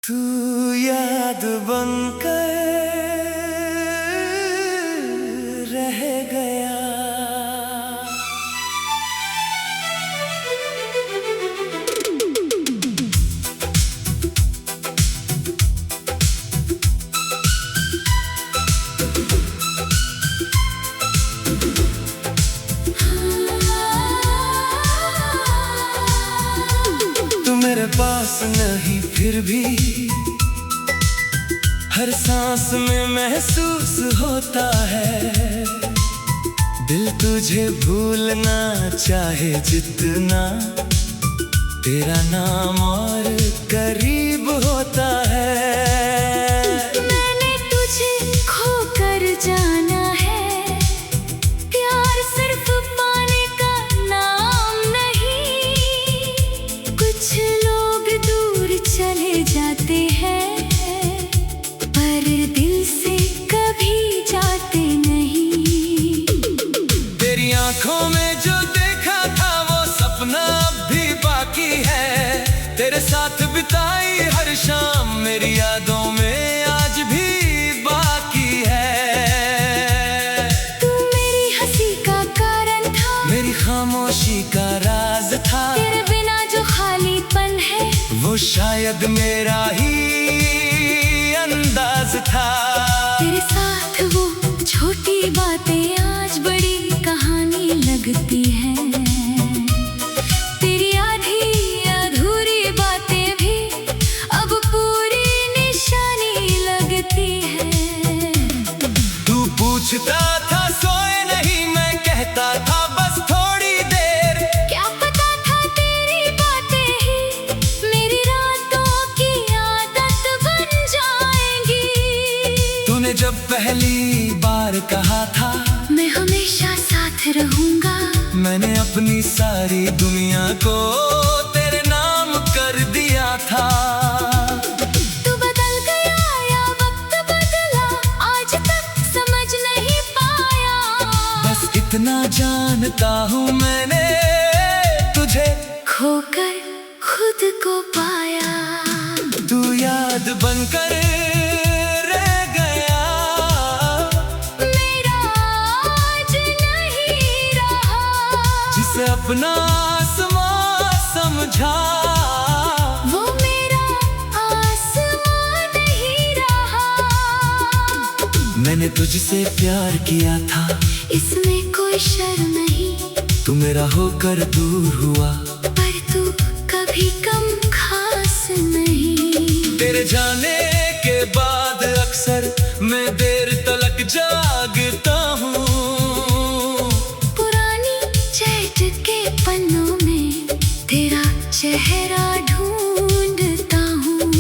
तू याद बनकर रह गया। तू मेरे पास नहीं फिर भी हर सांस में महसूस होता है। दिल तुझे भूलना चाहे जितना, तेरा नाम और करीब होता है। मैंने तुझे खोकर जाना है, प्यार सिर्फ पाने का नाम नहीं। कुछ लोग दूर चले जाते हैं पर दिल से कभी जाते नहीं। तेरी आंखों में जो देखा था वो सपना अब भी बाकी है। तेरे साथ बिताई हर शाम मेरी यादों में आज भी बाकी है। तू मेरी हंसी का कारण था, मेरी खामोशी का राज था। तेरे बिना जो खालीपन है वो शायद मेरा ही अंदाज था। तेरे साथ वो छोटी बातें आज बड़ी कहानी लगती हैं। तेरी आधी अधूरी बातें भी अब पूरी निशानी लगती हैं। तू पूछता था सोए नहीं, मैं कहता था बस थोड़ी देर। क्या पता था तेरी बातें ही मेरी रातों की आदत बन जाएंगी। तूने जब पहली बार कहा था मैं हमेशा साथ रहूंगा, मैंने अपनी सारी दुनिया को तेरे नाम कर दिया था। तू बदल गया या वक्त बदला आज तक समझ नहीं पाया। बस इतना जानता हूँ मैंने तुझे खोकर खुद को पाया। तू याद बनकर रह गया। मेरा आज नहीं रहा, जिसे अपना आसमां समझा वो मेरा आसमां नहीं रहा। मैंने तुझसे प्यार किया था, इसमें कोई शर्म नहीं। तू मेरा होकर दूर हुआ, पर तू कभी कम खास नहीं। तेरे जाने के बाद अक्सर मैं देर तलक जागता हूँ। पुरानी चैट के पन्नों में तेरा चेहरा ढूंढता हूँ।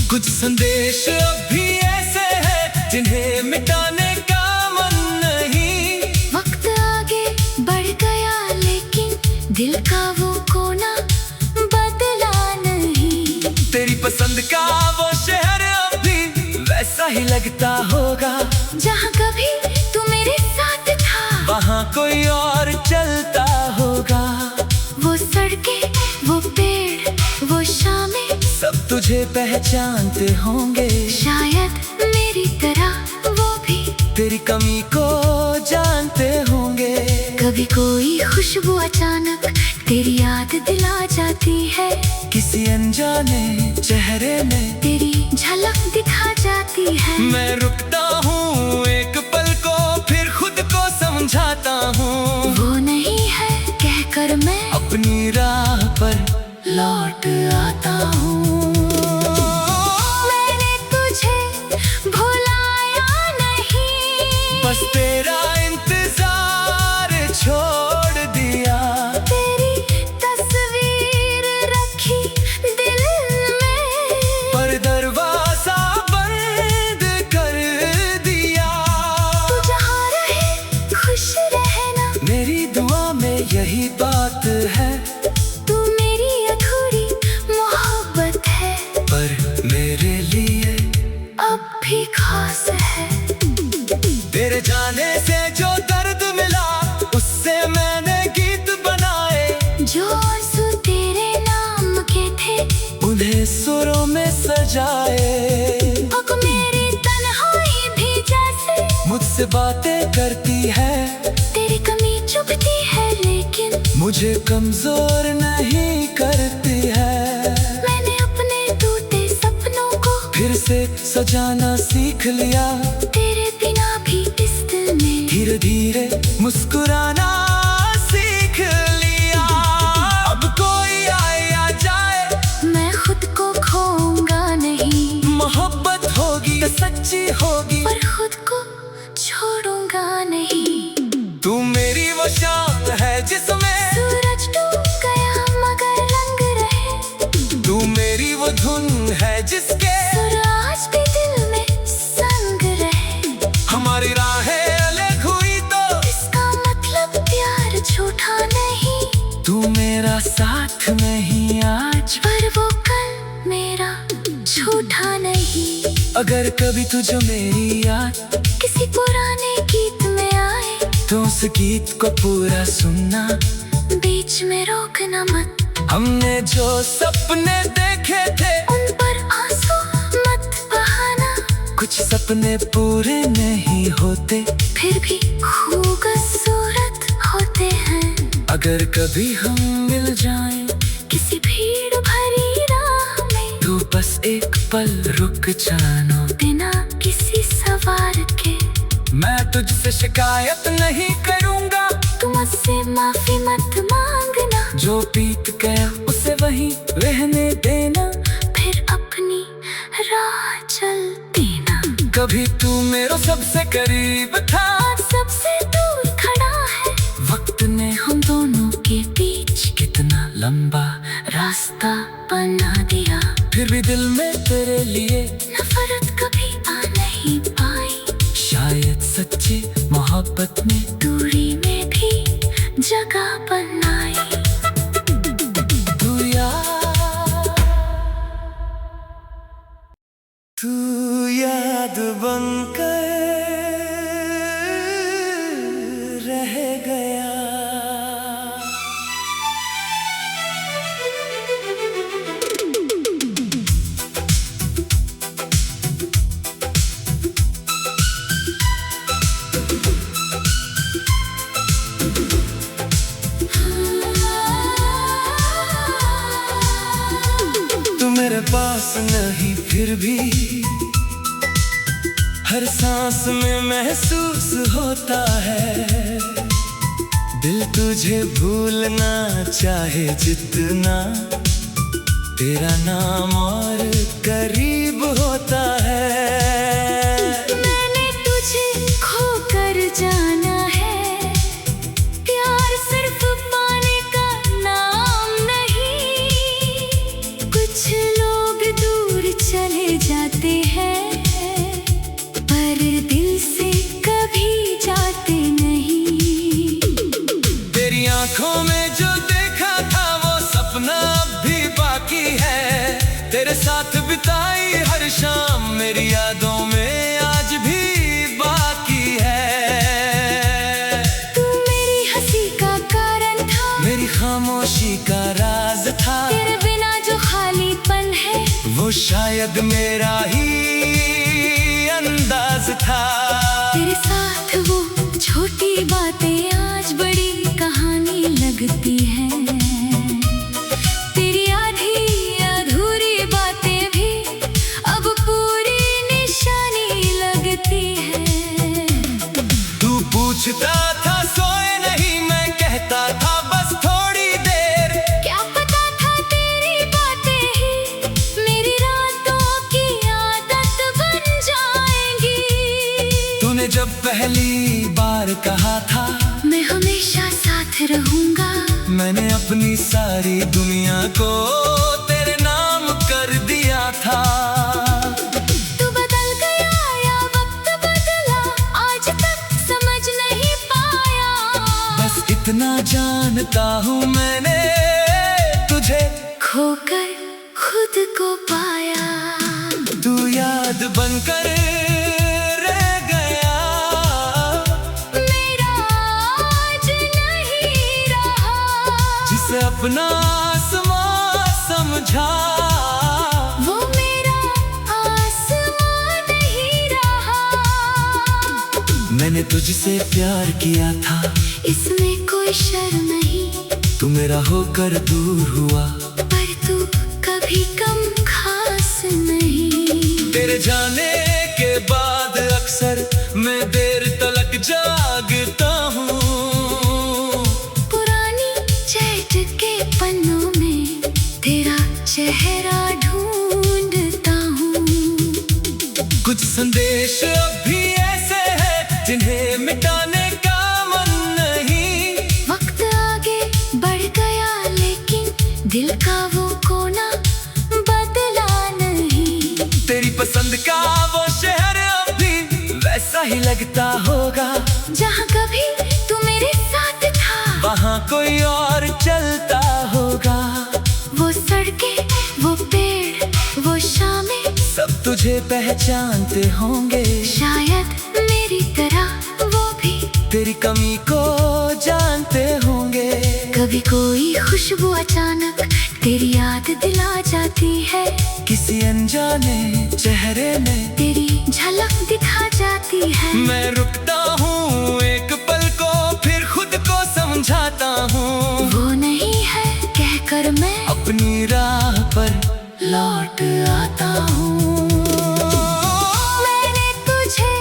कुछ संदेश अब भी ऐसे हैं जिन्हें मिटाने का मन नहीं। वक्त आगे बढ़ गया लेकिन दिल का वो कोना बदला नहीं। तेरी पसंद का वो शहर अब भी वैसा ही लगता होगा। जहाँ कभी तू मेरे साथ था वहाँ कोई और चलता होगा। वो सड़कें, वो पेड़, वो शामें सब तुझे पहचानते होंगे। शायद मेरी तरह वो भी तेरी कमी को जानते होंगे। कभी कोई खुशबू अचानक तेरी याद दिला जाती है। किसी अनजाने चेहरे में तेरी झलक दिखा जाती है। मैं रुकता हूँ एक पल को, फिर खुद को समझाता हूँ। वो नहीं है कहकर मैं अपनी राह पर लौट आता हूँ। मैंने तुझे भुलाया नहीं, बस तेरा इंतजार छोड़ दिया। तेरी तस्वीर रखी दिल में पर दरवाजा बंद कर दिया। तू जहाँ रहे खुश रहना, मेरी सुरों में सजाए। अब मेरी तन्हाई भी जैसे मुझसे बातें करती है, तेरी कमी चुभती है लेकिन मुझे कमजोर नहीं करती है। मैंने अपने टूटे सपनों को फिर से सजाना सीख लिया, तेरे बिना भी इस दिल में धीरे धीरे मुस्कुराना सीख लिया। अब कोई आए या जाए, मैं खुद को खोऊंगा नहीं, मोहब्बत होगी तो सच्ची होगी, पर खुद को छोड़ूंगा नहीं। तू मेरी वो शाम है जिसमें सूरज डूब गया मगर रंग रहे, तू मेरी वो धुन है जिसके सुर आज भी दिल में संग रहे। हमारी राहें अलग हुई तो इसका मतलब प्यार झूठा नहीं, तू मेरा साथ नहीं आज, पर वो कल मेरा झूठा नहीं। अगर कभी तुझे मेरी याद किसी पुराने गीत में आए तो उस गीत को पूरा सुनना, बीच में रोकना मत। हमने जो सपने देखे थे उन पर आंसू मत बहाना, कुछ सपने पूरे नहीं होते, फिर भी खूबसूरत होते हैं। अगर कभी हम मिल जाएं किसी भीड़ भरी राह में, तो बस एक पल रुक जाना, बिना किसी सवार के। मैं तुझसे शिकायत नहीं करूंगा, तू मुझसे माफी मत मांगना, जो बीत गया उसे वहीं रहने देना, फिर अपनी राह चल देना। कभी तू मेरे सबसे करीब था, आज सबसे दूर खड़ा है, वक्त ने हम दोनों के बीच कितना लंबा रास्ता बना दिया। फिर भी दिल में तेरे लिए नफरत कभी आ नहीं पाई, शायद सच्ची मोहब्बत में दूरी में भी जगह बनाई। तू याद बनकर रह गया। तू मेरे पास नहीं फिर भी हर सांस में महसूस होता है, दिल तुझे भूलना चाहे जितना, तेरा नाम और करीब होता है। मैंने तुझे खोकर जाना है, प्यार सिर्फ पाने का नाम नहीं। कुछ लोग दूर चले जाते हैं, पर दिल से कभी जाते नहीं। तेरी आंखों में जो देखा था वो सपना अब भी बाकी है, तेरे साथ बिताई हर शाम मेरी यादों में आज भी बाकी है। तू मेरी हंसी का कारण था, मेरी खामोशी का राज था, तेरे बिना जो खालीपन है वो शायद मेरा ही अंदाज था। तेरे साथ वो छोटी बातें आज बड़ी कहानी लगती हैं, तेरी आधी अधूरी बातें भी अब पूरी निशानी लगती है। तू पूछता था सोए नहीं, मैं कहता था बस थोड़ी देर, क्या पता था तेरी बातें ही मेरी रातों की आदत बन जाएंगी। तूने जब पहली बार कहा था मैं हमेशा साथ रहूंगा, मैंने अपनी सारी दुनिया को तेरे नाम कर दिया था। तू बदल गया या वक्त बदला आज तक समझ नहीं पाया, बस इतना जानता हूँ मैंने तुझे खोकर खुद को पाया। तू याद बनकर रह गया, मेरा आज नहीं रहा, जिसे अपना आसमां समझा वो मैंने तुझसे प्यार किया था, इसमें कोई शर्म नहीं। तू मेरा होकर दूर हुआ, पर तू कभी कम खास नहीं। तेरे जाने के बाद अक्सर मैं देर तलक जागता हूँ। पुरानी चैट के पन्नों में तेरा चेहरा ढूंढता हूँ। कुछ संदेश अब भी ऐसे हैं जिन्हें मिटाने का मन नहीं। वक्त आगे बढ़ गया लेकिन दिल का वो कोना बदला नहीं। तेरी पसंद का वो शहर अब भी वैसा ही लगता होगा, जहाँ कभी तू मेरे साथ था वहाँ कोई और चलता होगा। वो सड़कें, वो पेड़, वो शामें, सब तुझे पहचानते होंगे, शायद मेरी तरह वो भी तेरी कमी को जानते होंगे। कभी कोई खुशबू अचानक तेरी याद दिला जाती है, किसी अनजाने चेहरे में तेरी झलक दिखा जाती है। मैं रुकता हूँ एक पल को, फिर खुद को समझाता हूँ। वो नहीं है कहकर मैं अपनी राह पर लौट आता हूँ। मैंने तुझे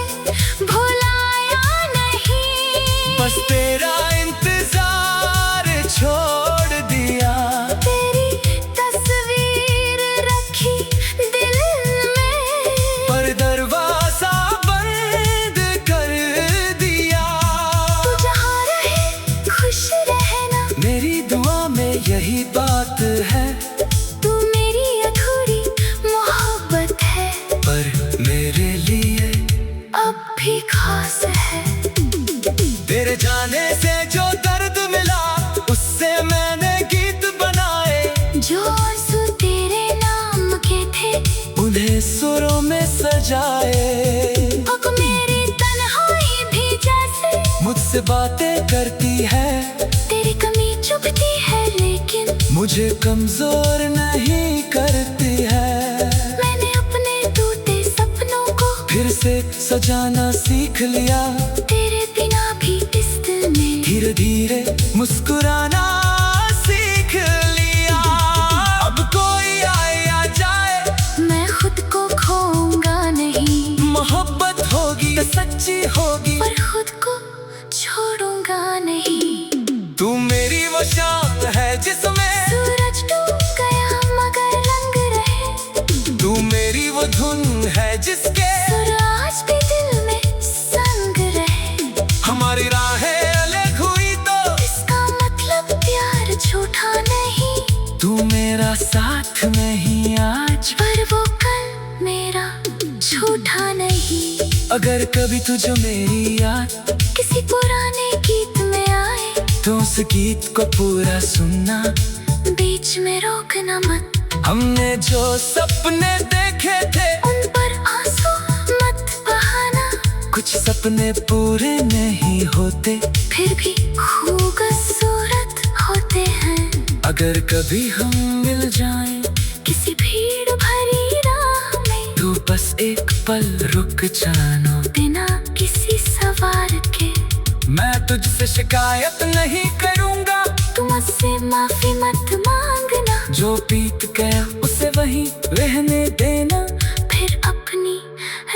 भुलाया नहीं, बस तेरा इंतजार छोड़ दिया। तेरी तस्वीर रखी दिल में, पर दरवाजा बंद कर दिया। तू जहाँ रहे खुश रहना, मेरी दुआ में यही बात है, तू मेरी अधूरी मोहब्बत है, पर मेरे लिए अब भी खास है। तेरे जाने से जो दर्द मिला, उससे मैंने गीत बनाए। जो आंसू तेरे नाम के थे, उन्हें सुरों में सजाए। अब मेरी तन्हाई भी जैसे मुझसे बातें करती है, तेरी कमी चुभती है लेकिन मुझे कमजोर नहीं करती है। मैंने अपने टूटे सपनों को फिर से सजाना सीख लिया, तेरे बिना भी इस दिल में धीरे धीरे मुस्कुराना सीख लिया। अब कोई आए या जाए, मैं खुद को खोऊंगा नहीं, मोहब्बत होगी तो सच्ची होगी, पर खुद को छोड़ूंगा नहीं। तू मेरी वो शाम है जिसमें सूरज डूब गया मगर रंग रहे, तू मेरी वो धुन है जिसके सुर आज भी दिल में संग रहे। हमारी राहें अलग हुई तो इसका मतलब प्यार झूठा नहीं, तू मेरा साथ नहीं आज, पर वो कल मेरा झूठा नहीं। अगर कभी तुझे मेरी याद किसी पुराने गीत में आए, तो उस गीत को पूरा सुनना, बीच में रोकना मत। हमने जो सपने देखे थे उन पर आंसू मत बहाना, कुछ सपने पूरे नहीं होते, फिर भी खूबसूरत होते हैं। अगर कभी हम मिल जाएं किसी भीड़ भरी राह में, तो बस एक पल रुक जाना, बिना किसी सवाल के। मैं तुझसे शिकायत नहीं करूँगा, तू मुझसे माफी मत मांगना, जो बीत गया उसे वहीं रहने देना, फिर अपनी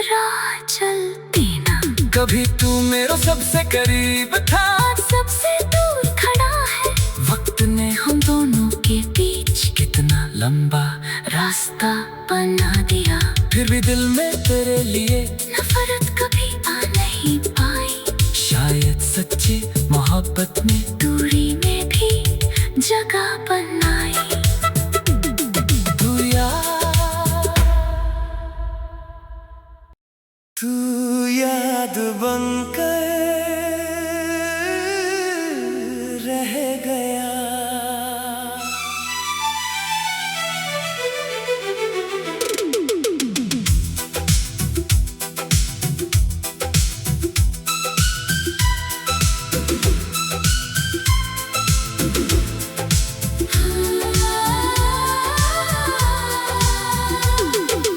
राह चल देना। कभी तू मेरे सबसे करीब था, आज सबसे दूर खड़ा है, वक्त ने हम दोनों के बीच कितना लंबा रास्ता बना दिया, फिर भी दिल में तेरे लिए नफरत कभी आ नहीं पाई। शायद सच्ची मोहब्बत में दूरी में भी जगह बनाई। तू याद बनकर रह गया।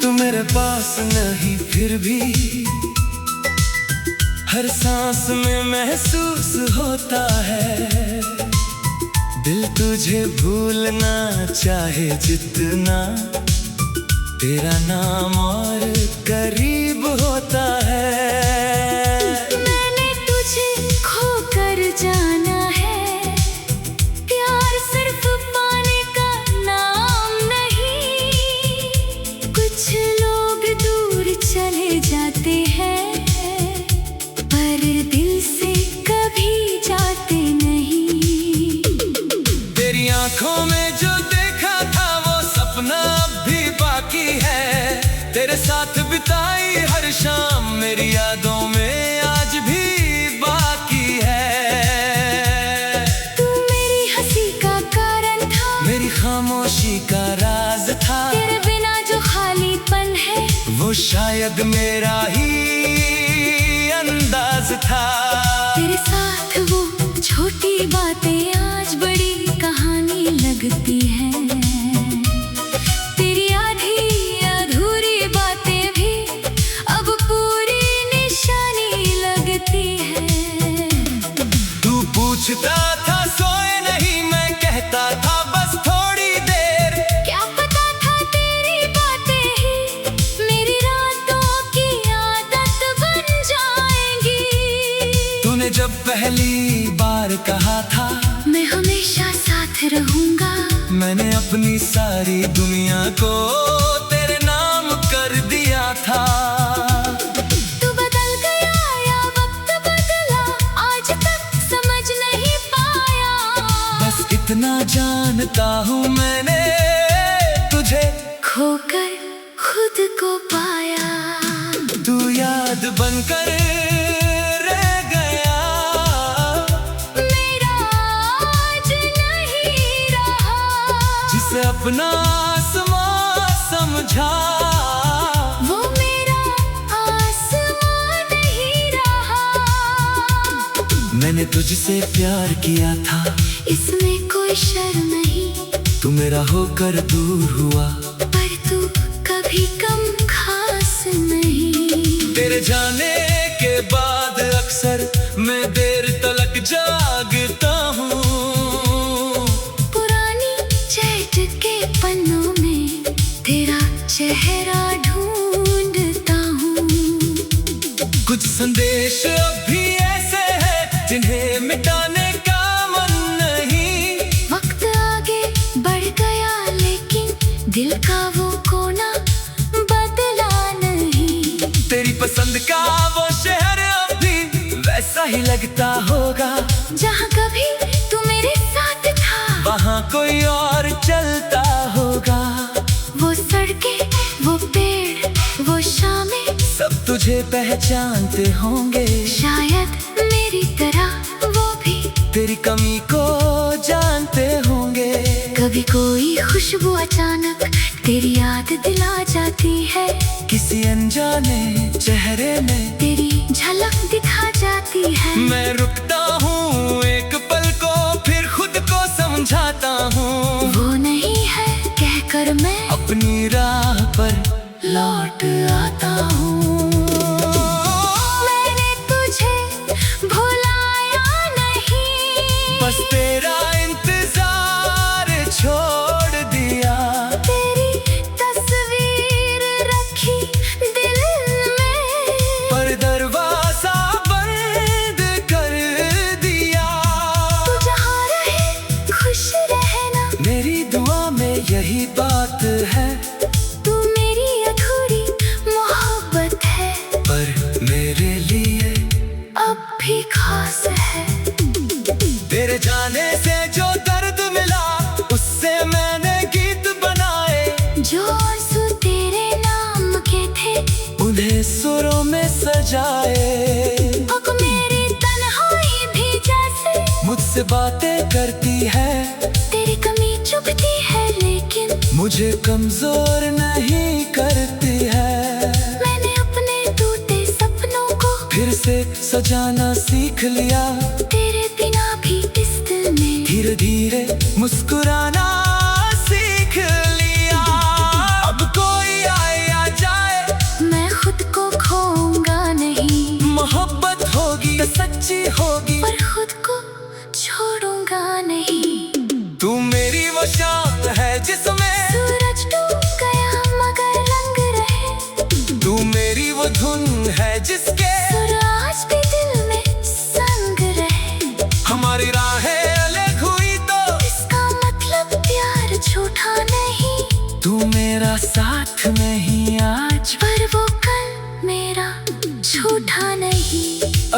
तू मेरे पास नहीं फिर भी हर सांस में महसूस होता है, दिल तुझे भूलना चाहे जितना, तेरा नाम और करीब होता है। मैंने तुझे खोकर जाना है, प्यार सिर्फ पाने का नाम नहीं। कुछ लोग दूर चले जाते हैं, पर दिल से कभी जाते नहीं। तेरी आंखों में जो देखा था वो सपना अब भी बाकी है, तेरे साथ बिताई हर शाम मेरी यादों में आज भी बाकी है। तू मेरी हंसी का कारण था, मेरी खामोशी का राज था, तेरे बिना जो खालीपन है वो शायद मेरा ही अंदाज था। तेरे साथ वो छोटी बातें आज बड़ी कहानी लगती हैं। तेरी आधी अधूरी बातें भी अब पूरी निशानी लगती है। तू पूछता था सोए नहीं, मैं कहता था बस थोड़ी देर। क्या पता था तेरी बातें ही मेरी रातों की आदत बन जाएंगी। तूने जब पहली बार कहा था मैं हमेशा साथ रहूंगा, मैंने अपनी सारी दुनिया को तेरे नाम कर दिया था। तू बदल गया या वक्त बदला, आज तक समझ नहीं पाया। बस इतना जानता हूँ मैंने तुझे खोकर खुद को पाया। तू याद बनकर रह गया, मेरा आज नहीं रहा, जिसे अपना आसमां समझा वो मेरा आसमां नहीं रहा। मैंने तुझसे प्यार किया था, इसमें कोई शर्म नहीं, तू मेरा होकर दूर हुआ, पर तू कभी कम खास नहीं। तेरे जाने के बाद अक्सर मैं देर तलक जागता हूँ। पुरानी चैट के पन्नों में तेरा चेहरा ढूंढता हूँ। कुछ संदेश अब भी ऐसे हैं जिन्हें मिटाने का मन नहीं। वक्त आगे बढ़ गया लेकिन दिल का वो कोना बदला नहीं। तेरी पसंद का वो शहर अब भी वैसा ही लगता होगा, जहाँ कभी तू मेरे साथ था वहाँ कोई और चलता होगा। वो सड़कें, वो पेड़, वो शामें, सब तुझे पहचानते होंगे, शायद मेरी तरह वो भी तेरी कमी को जानते होंगे। कभी कोई खुशबू अचानक तेरी याद दिला जाती है, किसी अनजाने चेहरे में तेरी झलक दिखा जाती है। मैं रुकता हूँ एक पल को, फिर खुद को समझाता हूँ, वो नहीं है कहकर मैं अपनी राह पर लौट आता हूँ। मैंने तुझे भुलाया नहीं, बस तेरा इंतजार छोड़ दिया। तेरी तस्वीर रखी दिल में, पर दरवाजा बंद कर दिया। तू जहाँ रहे खुश रहना, मेरी दुआ में यही बात है, तू मेरी अधूरी मोहब्बत है, पर मेरे लिए अब भी खास है। तेरे जाने से जो दर्द मिला उससे मैंने गीत बनाए, जो आंसू तेरे नाम के थे उन्हें सुरों में सजाए। अब मेरी तन्हाई भी जैसे मुझसे बातें करती है, तेरी कमी चुभती है लेकिन मुझे कमजोर नहीं करती है। मैंने अपने टूटे सपनों को फिर से सजाना सीख लिया, तेरे बिना भी इस दिल में धीरे धीरे मुस्कुराना सीख लिया। अब कोई आए या जाए मैं खुद को खोऊंगा नहीं, मोहब्बत हो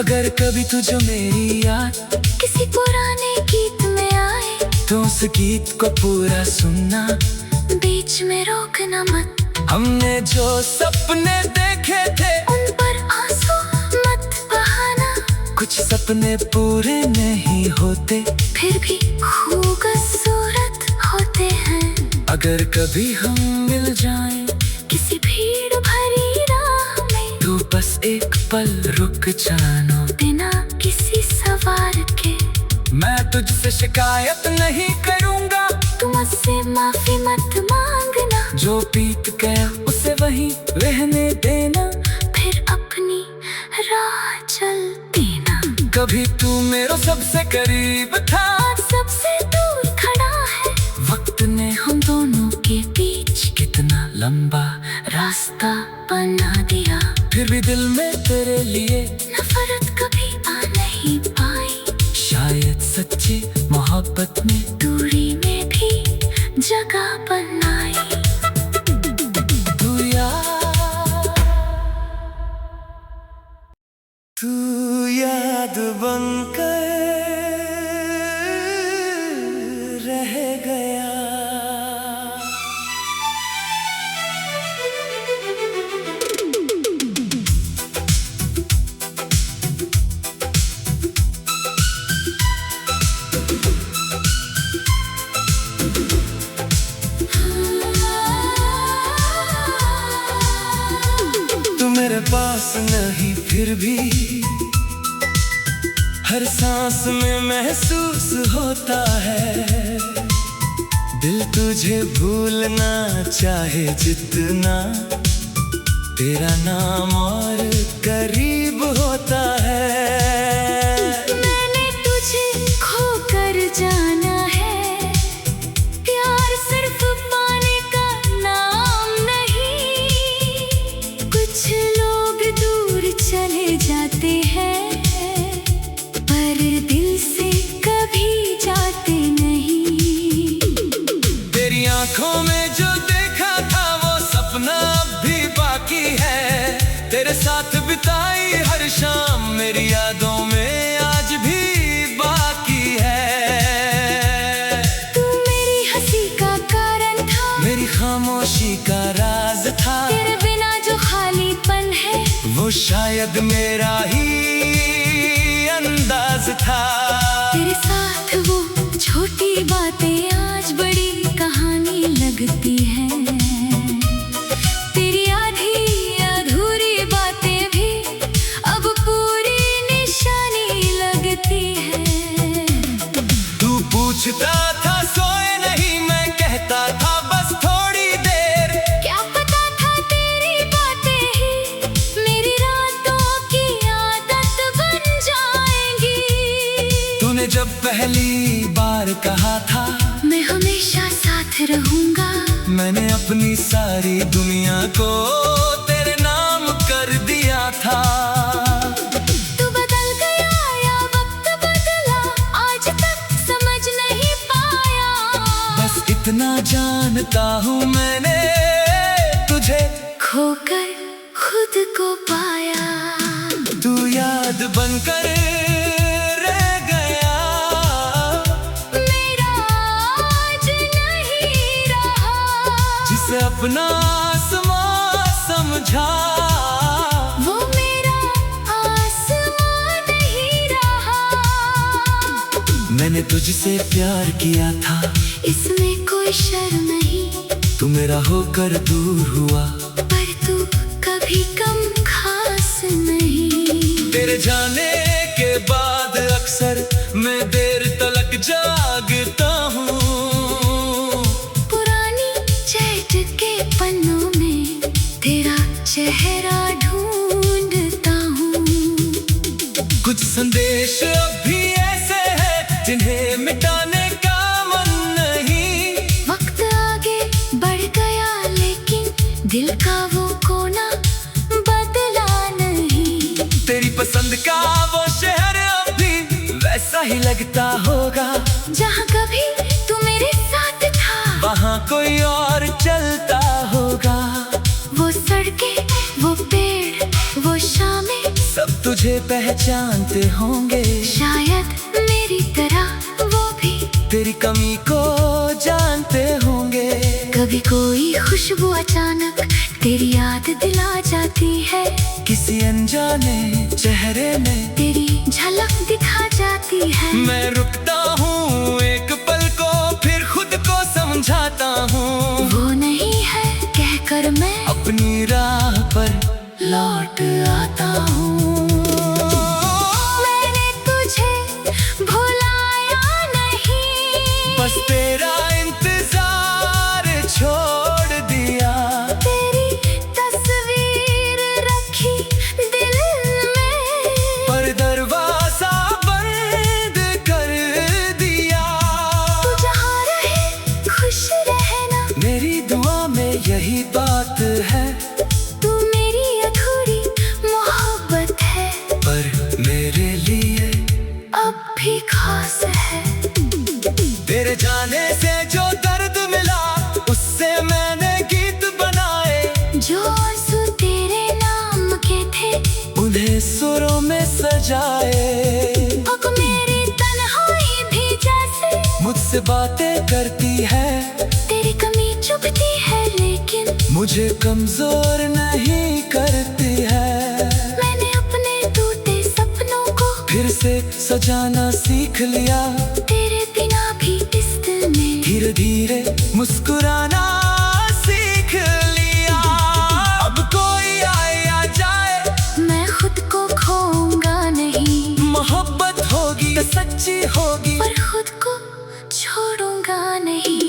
अगर कभी तुझे मेरी याद किसी पुराने गीत में आए तो उस गीत को पूरा सुनना, बीच में रोकना मत। हमने जो सपने देखे थे उन पर आंसू मत बहाना, कुछ सपने पूरे नहीं होते फिर भी खूबसूरत होते हैं। अगर कभी हम मिल जाएं किसी भीड़ भरी राह में तो बस एक पल रुक जाना, बिना किसी सवाल के। मैं तुझसे शिकायत नहीं करूंगा, तू मुझसे माफी मत मांगना, जो बीत गया उसे वहीं रहने देना, फिर अपनी राह चल देना। कभी तू मेरे सबसे करीब था, आज सबसे दूर खड़ा है। वक्त ने हम दोनों के बीच कितना लंबा रास्ता बना दिया, फिर भी दिल में तेरे लिए नफरत कभी आ नहीं पाई। शायद सच्ची मोहब्बत में दूरी में भी जगह बनाई। तू याद बनकर रह गया। तू मेरे पास नहीं फिर भी हर सांस में महसूस होता है, दिल तुझे भूलना चाहे जितना, तेरा नाम और करीब होता है। मैंने तुझे खोकर जाना है, प्यार सिर्फ पाने का नाम नहीं। कुछ लोग दूर चले जाते हैं पर दिल से कभी जाते नहीं। तेरी आंखों में जो देखा था वो सपना अब भी बाकी है, तेरे साथ बिताई हर शाम मेरी यादों में आज भी बाकी है। तू मेरी हंसी का कारण था, मेरी खामोशी का राज था, तेरे बिना जो खालीपन है वो शायद मेरा ही अंदाज था। तेरे साथ वो छोटी बातें आज बड़ी कहानी लगती हैं। तेरी आधी अधूरी बातें भी अब पूरी निशानी लगती है। तू पूछता था सोए नहीं, मैं कहता था बस थोड़ी देर। क्या पता था तेरी बातें ही मेरी रातों की आदत बन जाएंगी। तूने जब पहली बार कहा था मैं हमेशा साथ रहूंगा, मैंने अपनी सारी दुनिया को तेरे नाम कर दिया था। तू बदल गया या वक्त बदला आज तक समझ नहीं पाया। बस इतना जानता हूँ मैंने तुझे खोकर खुद को पाया। तू याद बनकर रह गया, मेरा आज नहीं रहा, जिसे अपना आसमां समझा वो मेरा आसमां नहीं रहा। मैंने तुझसे प्यार किया था, इसमें कोई शर्म नहीं, तू मेरा होकर दूर हुआ, पर तू कभी कम खास नहीं। तेरे जाने के बाद अक्सर मैं देर तलक जागता हूँ, पुरानी चैट के पन्नों में तेरा चेहरा ढूंढता हूँ। कुछ संदेश अब भी ऐसे हैं जिन्हें मिटाने का मन नहीं। वक्त आगे बढ़ गया लेकिन दिल का वो कोना बदला नहीं। तेरी पसंद का वो शहर अब भी वैसा ही लगता होगा, जहाँ कभी तू मेरे साथ था वहाँ कोई और चलता होगा। वो सड़कें वो पेड़ वो शामें सब तुझ तुझे पहचानते होंगे, शायद मेरी तरह वो भी तेरी कमी को जानते होंगे। कभी कोई खुशबू अचानक तेरी याद दिला जाती है, किसी अनजाने चेहरे में तेरी झलक दिखा जाती है। मैं रुकता हूँ एक पल को, फिर खुद को समझाता हूँ, वो नहीं है कहकर मैं अपनी राह पर लौट आता हूँ। मैंने तुझे भुलाया नहीं, बस तेरा इंतजार छोड़ दिया। तेरी तस्वीर रखी दिल में, पर दरवाजा बंद कर दिया। तू जहाँ रहे खुश रहना, मेरी दुआ में यही बात है, तू मेरी अधूरी मोहब्बत है, पर मेरे लिए अब भी खास है। तेरे जाने से जो दर्द मिला, उससे मैंने गीत बनाए, जो आंसू तेरे नाम के थे, उन्हें सुरों में सजाए। अब मेरी तन्हाई भी जैसे मुझसे बातें करती है, तेरी कमी चुभती है, लेकिन मुझे कमजोर नहीं करती है। मैंने अपने टूटे सपनों को फिर से सजाना सीख लिया, तेरे बिना भी इस दिल में धीरे धीरे मुस्कुराना सीख लिया। अब कोई आए या जाए, मैं खुद को खोऊंगा नहीं, मोहब्बत होगी तो सच्ची होगी, पर खुद को छोड़ूंगा नहीं।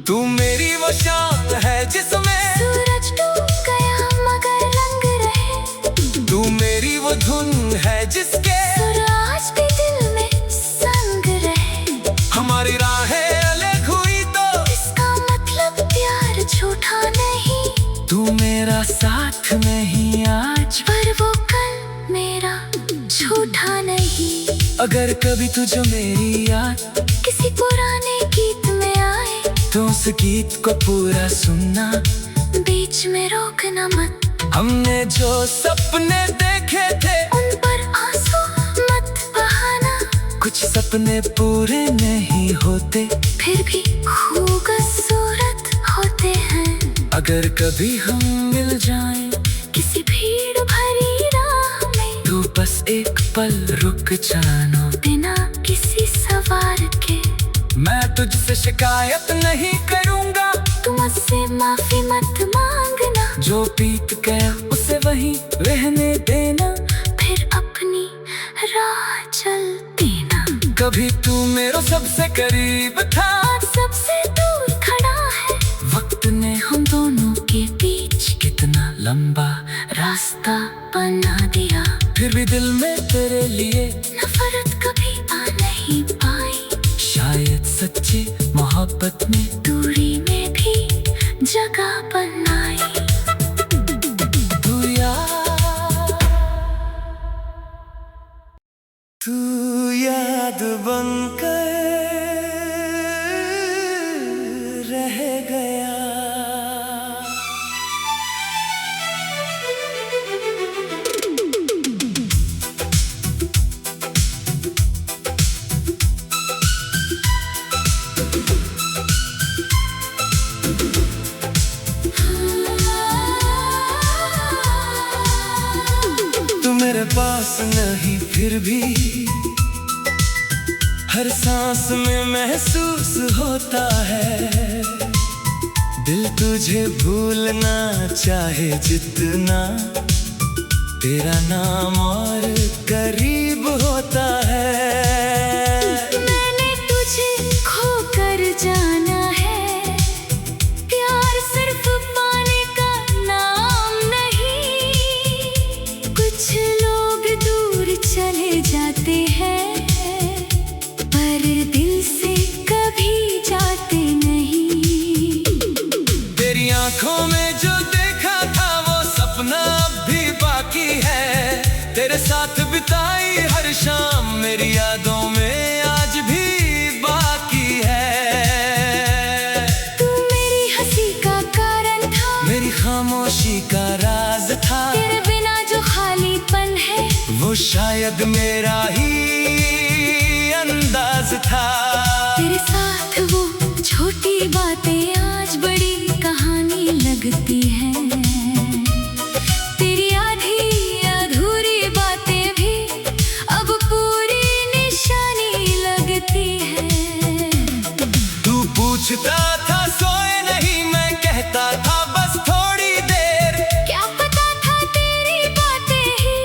तू मेरी वो शाम है जिसमें सूरज डूब गया मगर रंग रहे, तू मेरी वो धुन है जिसके सुर आज भी दिल में संग रहे। हमारी राहें अलग हुई तो इसका मतलब प्यार झूठा नहीं, तू मेरा साथ नहीं आज, पर वो कल मेरा झूठा नहीं। अगर कभी तुझे मेरी याद किसी पुराने गीत में आए, तो उस गीत को पूरा सुनना, बीच में रोकना मत। हमने जो सपने देखे थे, उन पर आंसू मत बहाना, कुछ सपने पूरे नहीं होते, फिर भी खूबसूरत होते हैं। अगर कभी हम मिल जाएं, किसी भीड़ भरी राह में, तो बस एक पल रुक जाना, बिना किसी सवार के। मैं तुझसे शिकायत नहीं करूँगा, तुम मुझसे माफी मत मांगना, जो बीत गया उसे वहीं रहने देना, फिर अपनी राह चल देना। कभी तू मेरे सबसे करीब था, आज सबसे दूर खड़ा है, वक्त ने हम दोनों के बीच कितना लंबा रास्ता बना दिया। फिर भी दिल में तेरे लिए नफरत कभी आ नहीं पाई, शायद सच्ची मोहब्बत ने दूरी में भी जगह बनाई। तू याद बनकर रह गया। तू मेरे पास नहीं फिर भी हर सांस में महसूस होता है। दिल तुझे भूलना चाहे जितना, तेरा नाम और करीब होता है। मैंने तुझे खोकर जाना है, प्यार सिर्फ पाने का नाम नहीं। कुछ लोग दूर चले जाते हैं, पर दिल से कभी जाते नहीं। तेरी आंखों में जो देखा था वो सपना अब भी बाकी है। तेरे साथ बिताई हर शाम मेरी यादों में आज भी बाकी है। तू मेरी हंसी का कारण था, मेरी खामोशी का राज था, तेरे बिना जो खालीपन है वो वो शायद मेरा ही अंदाज था। तेरे साथ वो छोटी बातें आज बड़ी कहानी लगती हैं। तेरी आधी अधूरी बातें भी अब पूरी निशानी लगती है। तू पूछता था सोए नहीं, मैं कहता था बस थोड़ी देर। क्या पता था तेरी बातें ही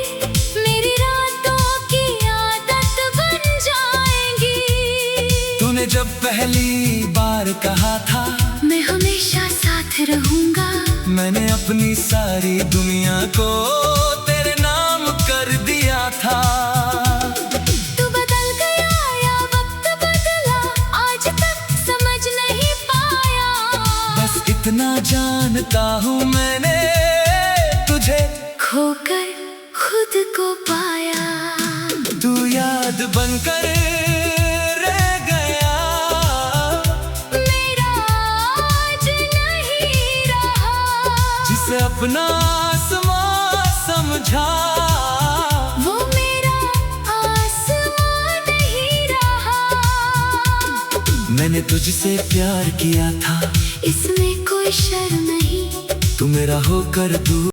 मेरी रातों की आदत बन जाएंगी। तूने जब पहली बार कहा था मैं हमेशा साथ रहूंगा, मैंने अपनी सारी दुनिया को तेरे नाम कर दिया था। तू बदल गया या वक्त बदला, आज तक समझ नहीं पाया। बस इतना जानता हूँ मैंने तुझे खोकर खुद को पाया। तू याद बनकर रह गया, मेरा आज नहीं रहा, जिसे अपना आसमां समझा। वो मेरा आसमां नहीं रहा। मैंने तुझसे प्यार किया था, इसमें कोई शर्म नहीं। तू मेरा होकर तू